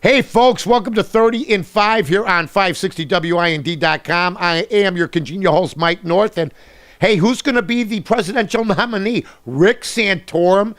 Hey, folks, welcome to 30 in 5 here on 560WIND.com. I am your congenial host, Mike North. And, hey, who's going to be the presidential nominee? Rick Santorum.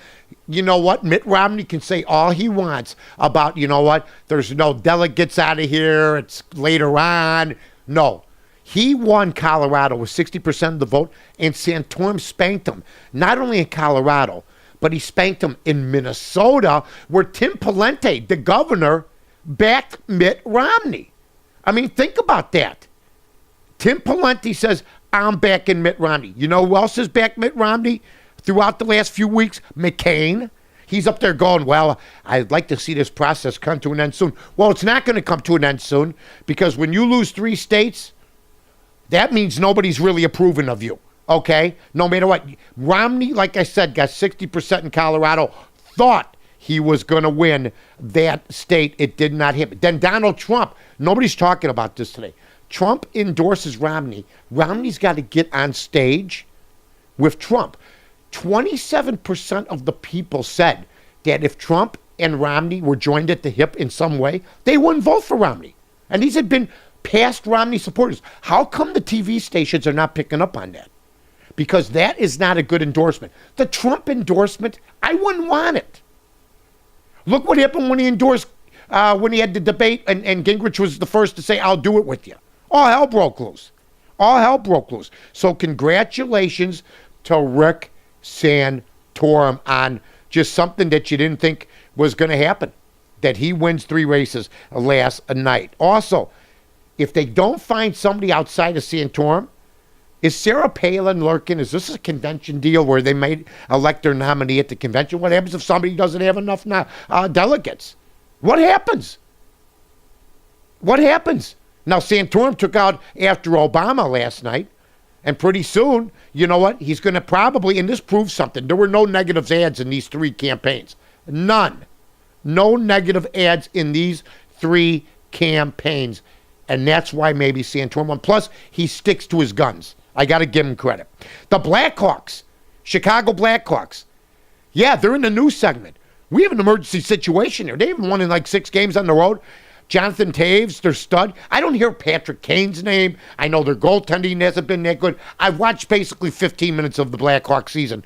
You know what? Mitt Romney can say all he wants about, you know what, there's no delegates out of here. It's later on. No. He won Colorado with 60% of the vote, and Santorum spanked him. Not only in Colorado, but he spanked him in Minnesota, where Tim Pawlenty, the governor, backed Mitt Romney. I mean, think about that. Tim Pawlenty says, I'm backing Mitt Romney. You know who else has backed Mitt Romney throughout the last few weeks? McCain. He's up there going, well, I'd like to see this process come to an end soon. Well, it's not going to come to an end soon, because when you lose 3 states, that means nobody's really approving of you, okay? No matter what. Romney, like I said, got 60% in Colorado, thought he was going to win that state. It did not happen. Then Donald Trump, nobody's talking about this today. Trump endorses Romney. Romney's got to get on stage with Trump. 27% of the people said that if Trump and Romney were joined at the hip in some way, they wouldn't vote for Romney. And these had been past Romney supporters. How come the TV stations are not picking up on that? Because that is not a good endorsement. The Trump endorsement, I wouldn't want it. Look what happened when he endorsed, when he had the debate, and Gingrich was the first to say, I'll do it with you. All hell broke loose. All hell broke loose. So congratulations to Rick Santorum on just something that you didn't think was going to happen, that he wins 3 races last night. Also, if they don't find somebody outside of Santorum, is Sarah Palin lurking? Is this a convention deal where they might elect their nominee at the convention? What happens if somebody doesn't have enough delegates? What happens? What happens? Now, Santorum took out after Obama last night, and pretty soon, you know what? He's going to probably, and this proves something, there were no negative ads in these 3 campaigns. None. No negative ads in these 3 campaigns. And that's why maybe Santorum won. Plus, he sticks to his guns. I got to give him credit. The Blackhawks, Chicago Blackhawks. Yeah, they're in the news segment. We have an emergency situation here. They haven't won in like 6 games on the road. Jonathan Taves, their stud. I don't hear Patrick Kane's name. I know their goaltending hasn't been that good. I've watched basically 15 minutes of the Blackhawks season.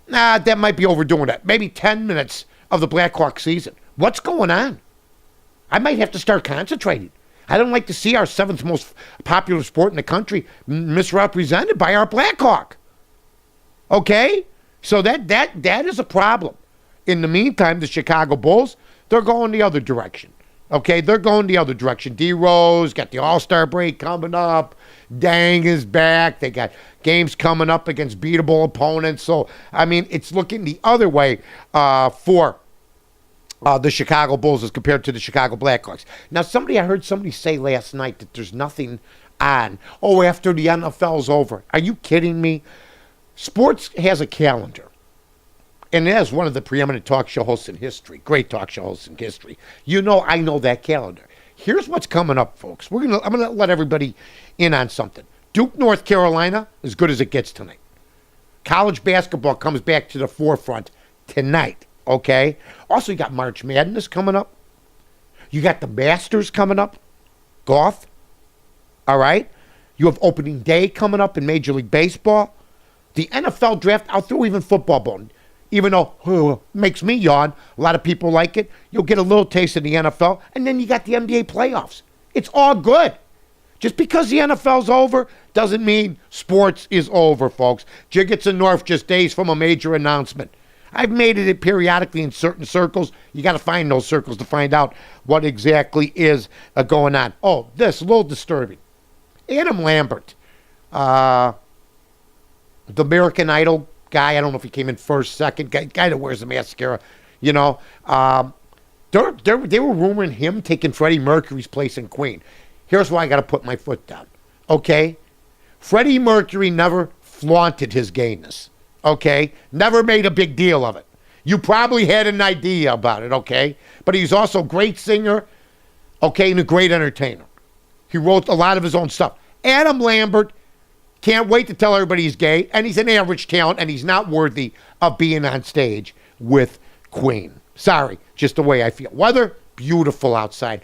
That might be overdoing it. Maybe 10 minutes of the Blackhawks season. What's going on? I might have to start concentrating. I don't like to see our 7th most popular sport in the country misrepresented by our Blackhawk. Okay? So that is a problem. In the meantime, the Chicago Bulls, they're going the other direction. Okay? They're going the other direction. D-Rose got the All-Star break coming up. Dang is back. They got games coming up against beatable opponents. So, I mean, it's looking the other way for the Chicago Bulls as compared to the Chicago Blackhawks. Now, I heard somebody say last night that there's nothing on. Oh, after the NFL's over. Are you kidding me? Sports has a calendar. And as one of the preeminent talk show hosts in history, great talk show hosts in history, you know I know that calendar. Here's what's coming up, folks. I'm gonna let everybody in on something. Duke, North Carolina, as good as it gets tonight. College basketball comes back to the forefront tonight. Okay? Also, you got March Madness coming up. You got the Masters coming up. Golf. All right? You have opening day coming up in Major League Baseball. The NFL draft, I'll throw even football bone. Even though makes me yawn, a lot of people like it. You'll get a little taste of the NFL. And then you got the NBA playoffs. It's all good. Just because the NFL's over doesn't mean sports is over, folks. Jiggets and North just days from a major announcement. I've made it periodically in certain circles. You got to find those circles to find out what exactly is going on. Oh, this, a little disturbing. Adam Lambert, the American Idol guy, I don't know if he came in first, second, guy that wears the mascara, you know. They were rumoring him taking Freddie Mercury's place in Queen. Here's why I got to put my foot down, okay? Freddie Mercury never flaunted his gayness. Okay? Never made a big deal of it. You probably had an idea about it, okay? But he's also a great singer, okay, and a great entertainer. He wrote a lot of his own stuff. Adam Lambert can't wait to tell everybody he's gay, and he's an average talent, and he's not worthy of being on stage with Queen. Sorry, just the way I feel. Whether beautiful outside.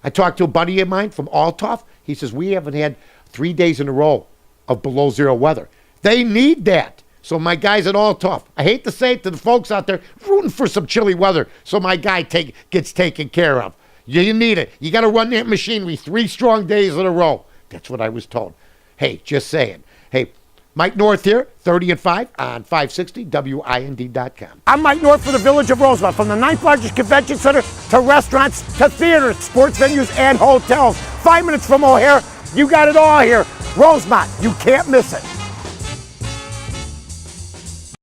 I talked to a buddy of mine from Althoff. He says, we haven't had 3 days in a row of below zero weather. They need that. So my guys at Althoff, I hate to say it to the folks out there, rooting for some chilly weather so my guy gets taken care of. You need it. You got to run that machinery 3 strong days in a row. That's what I was told. Hey, just saying. Hey, Mike North here, 30 and 5 on 560 WIND.com. I'm Mike North for the Village of Rosemont. From the 9th largest convention center to restaurants to theaters, sports venues, and hotels. 5 minutes from O'Hare, you got it all here. Rosemont, you can't miss it.